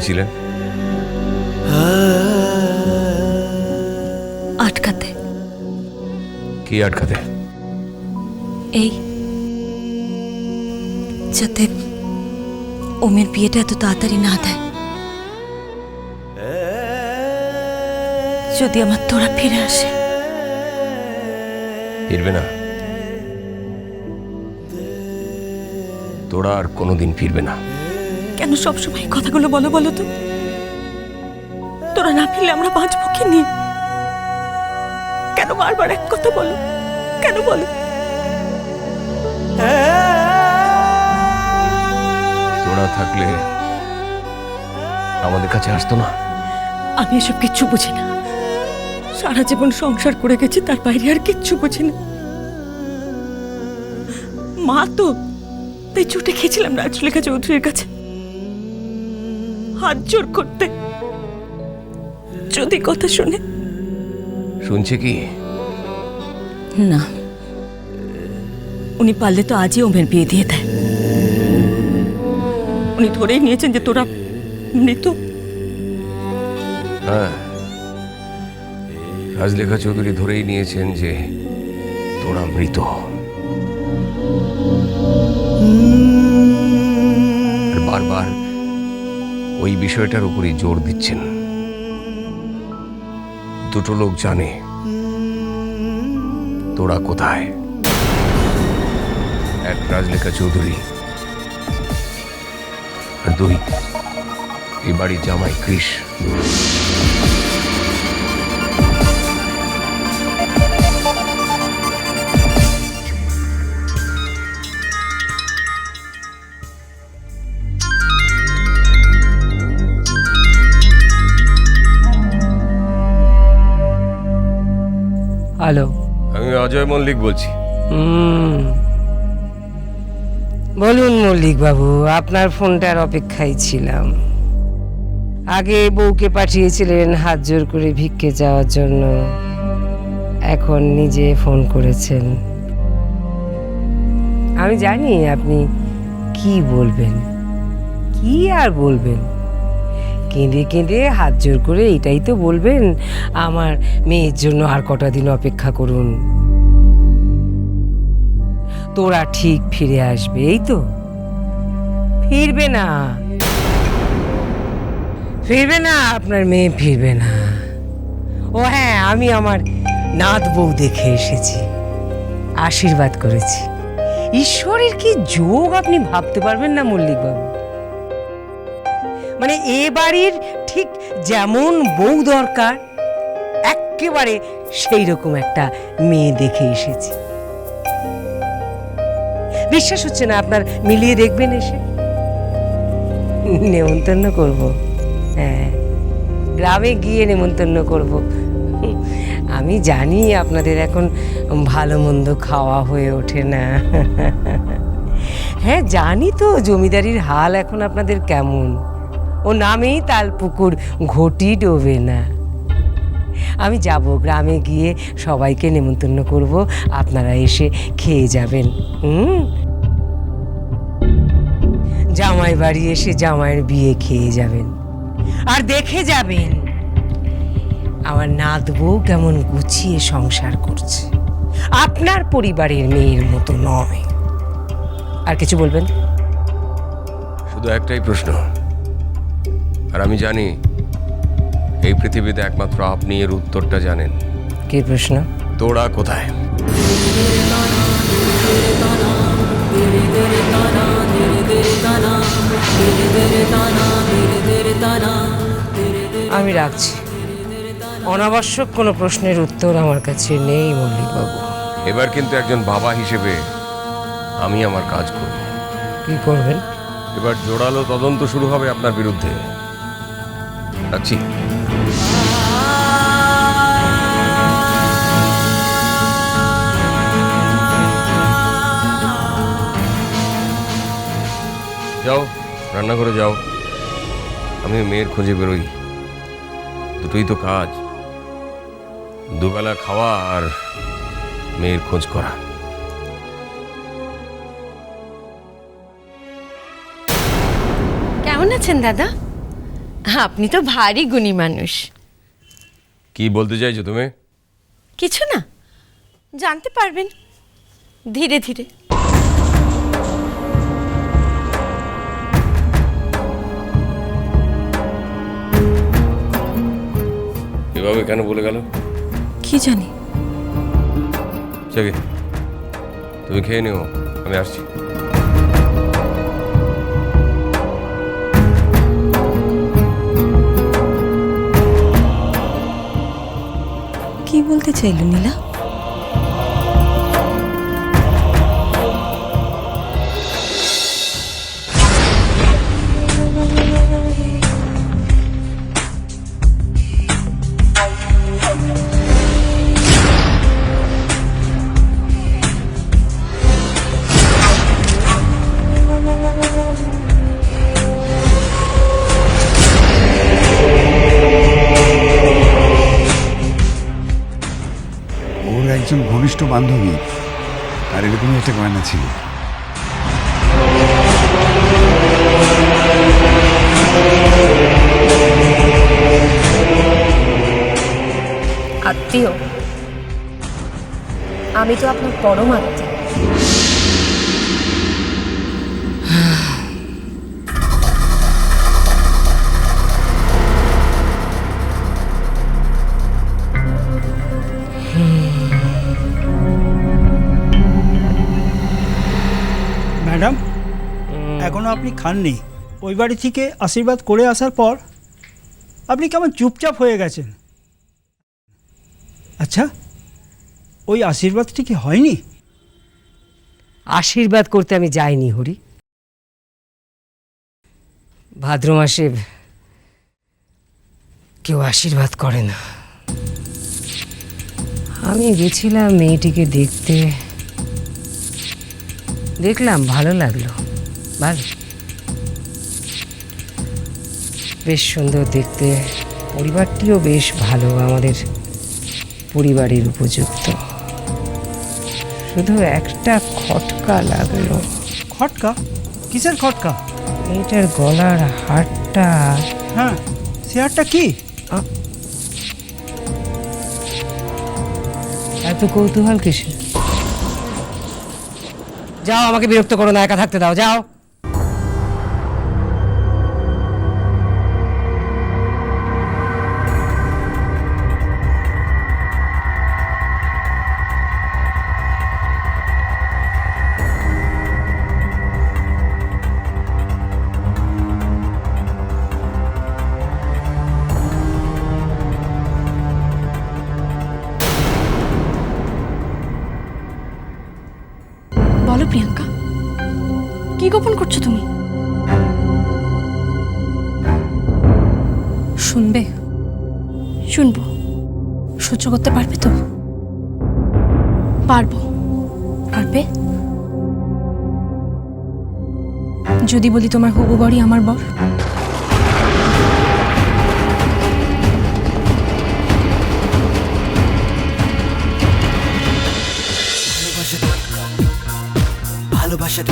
এসেছিলেন? আটকাতে। কি আটকাতে? এই যাতে ওমের বিয়েটা এত তাড়াতাড়ি না দেয়। যদি আমার তোরা ফিরে আসে। ফিরবে না, তোরা আর কোনোদিন ফিরবে না। কেন সবসময় এই কথাগুলো বলো বলো তো? তোরা না ফিরলে আমরা বাঁচবো কি নিয়ে? কেন বারবার এক কথা বলো? কেন বলো? তোরা থাকলে আমাদের কাছে আসতো না। আমি এসব কিচ্ছু বুঝি না। সারা জীবন সংসার করে গেছি, তার বাইরে আর কিচ্ছু বুঝি না। মা তো তাই ছুটে খেয়েছিলাম রাজলেখা চৌধুরীর কাছে হাত জোর করতে। যদি কথা শুনে। শুনছে কি? না, উনি পারলে তো আজই ওমের বিয়ে দিয়ে দেয়। উনি ধরেই নিয়েছেন যে তোরা মৃত। হ্যাঁ, রাজলেখা চৌধুরী ধরেই নিয়েছেন যে তোরা মৃত। আর বারবার ওই বিষয়টার উপরই জোর দিচ্ছেন। দুটো লোক জানে তোরা কোথায়। এক রাজলেখা চৌধুরী, আর দুই এই বাড়ির জামাই কৃষ। হ্যালো, আমি অজয় মল্লিক বলছি। বলুন মল্লিক বাবু, আপনার ফোনটার অপেক্ষায় ছিলাম। আগে বউকে পাঠিয়েছিলেন হাত জোর করে ভিক্ষে যাওয়ার জন্য, এখন নিজে ফোন করেছেন। আমি জানি আপনি কি বলবেন, কি আর বলবেন। কেঁদে কেঁদে হাত জোর করে এটাই তো বলবেন, আমার মেয়ের জন্য আর কটা দিন অপেক্ষা করুন, তোরা ঠিক ফিরে আসবে। এই তো, ফিরবে না, ফিরবে না, আপনার মেয়ে ফিরবে না। ও হ্যাঁ, আমি আমার নাত বউ দেখে এসেছি, আশীর্বাদ করেছি। ঈশ্বরের কি যোগ আপনি ভাবতে পারবেন না মল্লিক বাবু। মানে এ বাড়ির ঠিক যেমন বউ দরকার, একেবারে সেই রকম একটা মেয়ে দেখে এসেছি। বিশ্বাস হচ্ছে না আপনার? মিলিয়ে দেখবেন এসে। নেমন্তন্ন করব, হ্যাঁ, গ্রামে গিয়ে নেমন্তন্ন করব। আমি জানি আপনাদের এখন ভালো মন্দ খাওয়া হয়ে ওঠে না। হ্যাঁ জানি তো জমিদারির হাল এখন আপনাদের কেমন। ও নামেই তালপুকুর, ঘটি ডোবে না। আমি যাব, গ্রামে গিয়ে সবাইকে নেমন্তন্ন করব, আপনারা এসে খেয়ে যাবেন। জামাই বাড়ি এসে জামাইয়ের বিয়ে খেয়ে যাবেন, আর দেখে যাবেন আমার নাত বউ কেমন গুছিয়ে সংসার করছে, আপনার পরিবারের মেয়ের মতো নয়। আর কিছু বলবেন? শুধু একটাই প্রশ্ন, আর আমি জানি এই পৃথিবীতে একমাত্র আপনি এর উত্তরটা জানেন। কি প্রশ্ন? তোরা কোথায়? আমি রাখছি, অনাবশ্যক কোনো প্রশ্নের উত্তর আমার কাছে নেই মল্লিক বাবু। এবার কিন্তু একজন বাবা হিসেবে আমি আমার কাজ করব। কি করবেন? এবার জোরালো তদন্ত শুরু হবে আপনার বিরুদ্ধে। রাখছি। যাও, রান্নাঘরে যাও, আমি মেয়ের খোঁজে বেরোই। দুটোই তো কাজ, দুবেলা খাওয়া আর মেয়ের খোঁজ করা। কেমন আছেন দাদা? আপনি তো ভারী গুণী মানুষ। কি বলতে চাইছো তুমি? কিছু না, জানতে পারবেন ধীরে ধীরে। এভাবে কেন বলে গেল? কি জানি। ঠিক তুমি খেয়ে নিও, আমি আসছি। কি বলতে চাইল নীলা? ওর একজন ঘনিষ্ঠ বান্ধবী আর এরকমই একটা গয়না ছিল। আত্মীয়? আমি তো আপনার পরম আত্মীয়। ম্যাডাম, এখনো আপনি খাননি। ওই বাড়ি থেকে আশীর্বাদ করে আসার পর আপনি কেমন চুপচাপ হয়ে গেছেন। আচ্ছা, ওই আশীর্বাদটি কি হয়নি? আশীর্বাদ করতে আমি যাইনি হরি। ভাদ্র মাসে কেউ আশীর্বাদ করে না। আমি গেছিলাম মেয়েটিকে দেখতে, দেখলাম ভালো লাগলো। ভালো, বেশ সুন্দর দেখতে, পরিবারটিও বেশ ভালো, আমাদের পরিবারের উপযুক্ত। শুধু একটা খটকা লাগলো। খটকা? কিসের খটকা? মেয়েটার গলার হারটা। হ্যাঁ, সে হারটা কি? এত কৌতূহল কিসের? যাও, আমাকে বিরক্ত করো না, একা থাকতে দাও, যাও। বলো প্রিয়াঙ্কা, কি গোপন করছো তুমি? শুনবে? শুনবো। সহ্য করতে পারবে তো? পারবো। পারবে? যদি বলি তোমার হবু বরই আমার বর? ভালোবাসা